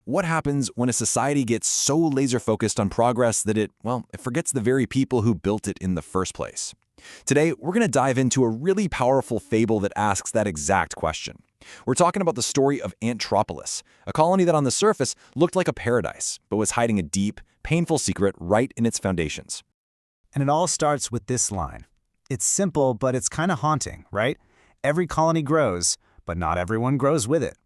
What happens when a society gets so laser-focused on progress that it forgets the very people who built it in the first place? Today, we're going to dive into a really powerful fable that asks that exact question. We're talking about the story of Antropolis, a colony that on the surface looked like a paradise, but was hiding a deep, painful secret right in its foundations. And it all starts with this line. It's simple, but it's kind of haunting, right? Every colony grows, but not everyone grows with it.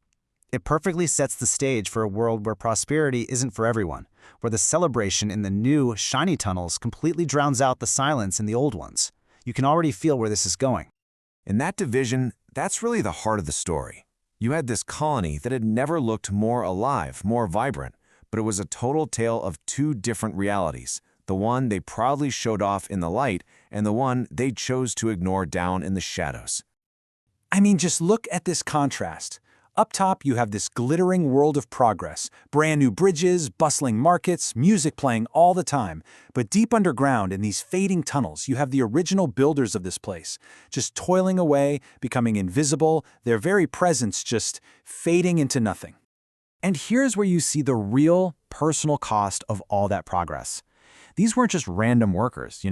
It perfectly sets the stage for a world where prosperity isn't for everyone, where the celebration in the new, shiny tunnels completely drowns out the silence in the old ones. You can already feel where this is going. In that division, that's really the heart of the story. You had this colony that had never looked more alive, more vibrant, but it was a total tale of two different realities, the one they proudly showed off in the light and the one they chose to ignore down in the shadows. I mean, just look at this contrast. Up top, you have this glittering world of progress, brand new bridges, bustling markets, music playing all the time. But deep underground in these fading tunnels, you have the original builders of this place, just toiling away, becoming invisible, their very presence just fading into nothing. And here's where you see the real personal cost of all that progress. These weren't just random workers,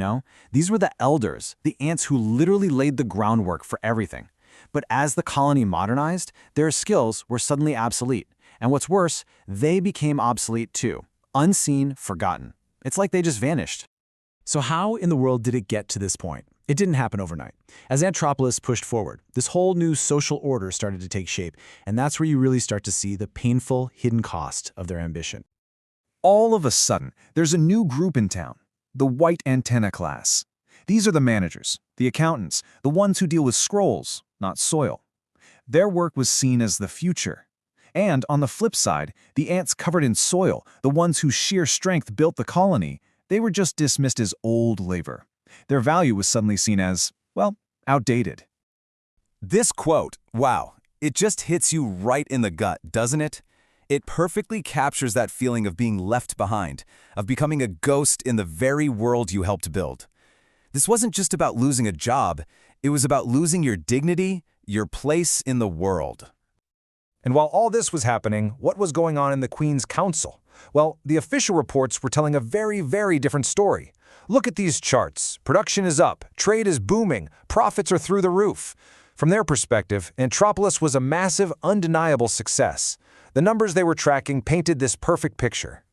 These were the elders, the ants who literally laid the groundwork for everything. But as the colony modernized, their skills were suddenly obsolete. And what's worse, they became obsolete too. Unseen, forgotten. It's like they just vanished. So how in the world did it get to this point? It didn't happen overnight. As Antropolis pushed forward, this whole new social order started to take shape, and that's where you really start to see the painful, hidden cost of their ambition. All of a sudden, there's a new group in town, the white antenna class. These are the managers, the accountants, the ones who deal with scrolls, not soil. Their work was seen as the future. And on the flip side, the ants covered in soil, the ones whose sheer strength built the colony, they were just dismissed as old labor. Their value was suddenly seen as, outdated. This quote, wow, it just hits you right in the gut, doesn't it? It perfectly captures that feeling of being left behind, of becoming a ghost in the very world you helped build. This wasn't just about losing a job, it was about losing your dignity, your place in the world. And while all this was happening, what was going on in the Queen's Council? Well, the official reports were telling a very, very different story. Look at these charts. Production is up, trade is booming, profits are through the roof. From their perspective, Antropolis was a massive, undeniable success. The numbers they were tracking painted this perfect picture.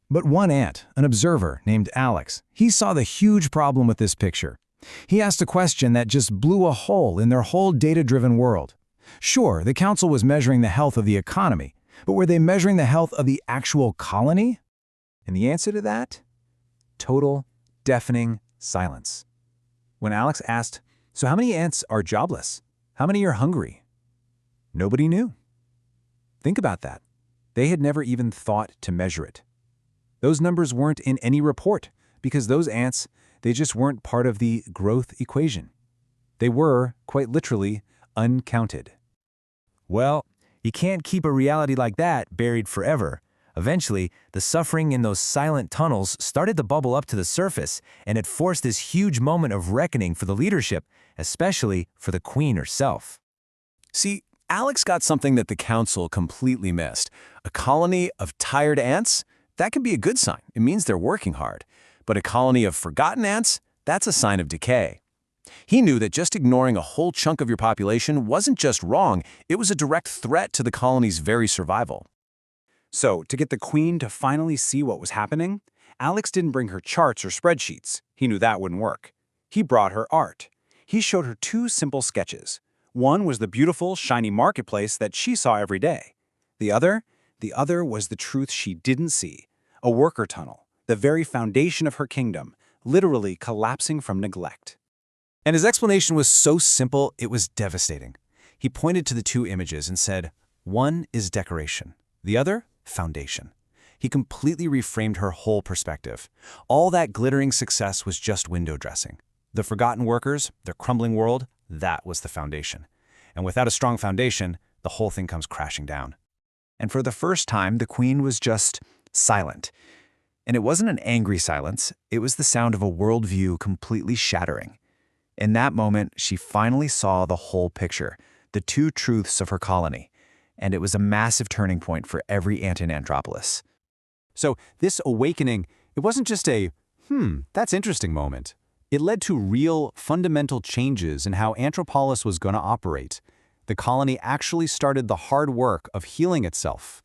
But one ant, an observer named Alex, he saw the huge problem with this picture. He asked a question that just blew a hole in their whole data-driven world. Sure, the council was measuring the health of the economy, but were they measuring the health of the actual colony? And the answer to that? Total, deafening silence. When Alex asked, so how many ants are jobless? How many are hungry? Nobody knew. Think about that. They had never even thought to measure it. Those numbers weren't in any report because those ants, they just weren't part of the growth equation. They were, quite literally, uncounted. Well, you can't keep a reality like that buried forever. Eventually, the suffering in those silent tunnels started to bubble up to the surface, and it forced this huge moment of reckoning for the leadership, especially for the Queen herself. See, Alex got something that the council completely missed. A colony of tired ants? That can be a good sign. It means they're working hard. But a colony of forgotten ants? That's a sign of decay. He knew that just ignoring a whole chunk of your population wasn't just wrong, it was a direct threat to the colony's very survival. So, to get the Queen to finally see what was happening, Alex didn't bring her charts or spreadsheets. He knew that wouldn't work. He brought her art. He showed her two simple sketches. One was the beautiful, shiny marketplace that she saw every day. The other was the truth she didn't see, a worker tunnel, the very foundation of her kingdom, literally collapsing from neglect. And his explanation was so simple, it was devastating. He pointed to the two images and said, one is decoration, the other, foundation. He completely reframed her whole perspective. All that glittering success was just window dressing. The forgotten workers, their crumbling world, that was the foundation. And without a strong foundation, the whole thing comes crashing down. And for the first time, the Queen was just silent. And it wasn't an angry silence, it was the sound of a worldview completely shattering. In that moment, she finally saw the whole picture, the two truths of her colony. and it was a massive turning point for every ant in Antropolis. So this awakening, it wasn't just a, that's interesting moment. It led to real, fundamental changes in how Antropolis was going to operate. The colony actually started the hard work of healing itself.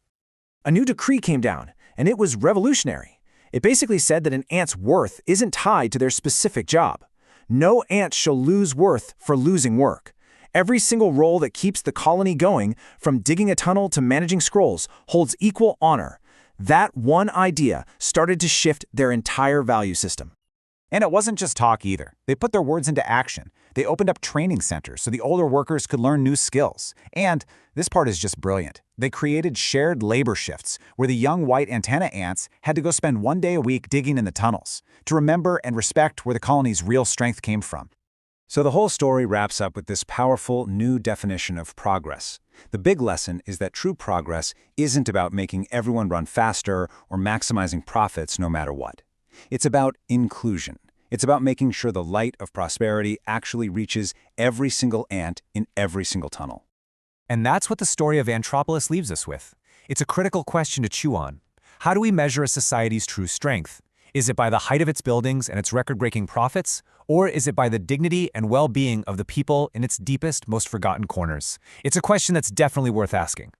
A new decree came down, and it was revolutionary. It basically said that an ant's worth isn't tied to their specific job. No ant shall lose worth for losing work. Every single role that keeps the colony going, from digging a tunnel to managing scrolls, holds equal honor. That one idea started to shift their entire value system. And it wasn't just talk either. They put their words into action. They opened up training centers so the older workers could learn new skills. And this part is just brilliant. They created shared labor shifts where the young white antenna ants had to go spend 1 day a week digging in the tunnels to remember and respect where the colony's real strength came from. So the whole story wraps up with this powerful new definition of progress. The big lesson is that true progress isn't about making everyone run faster or maximizing profits no matter what. It's about inclusion. It's about making sure the light of prosperity actually reaches every single ant in every single tunnel. And that's what the story of Antropolis leaves us with. It's a critical question to chew on. How do we measure a society's true strength? Is it by the height of its buildings and its record-breaking profits? Or is it by the dignity and well-being of the people in its deepest, most forgotten corners? It's a question that's definitely worth asking.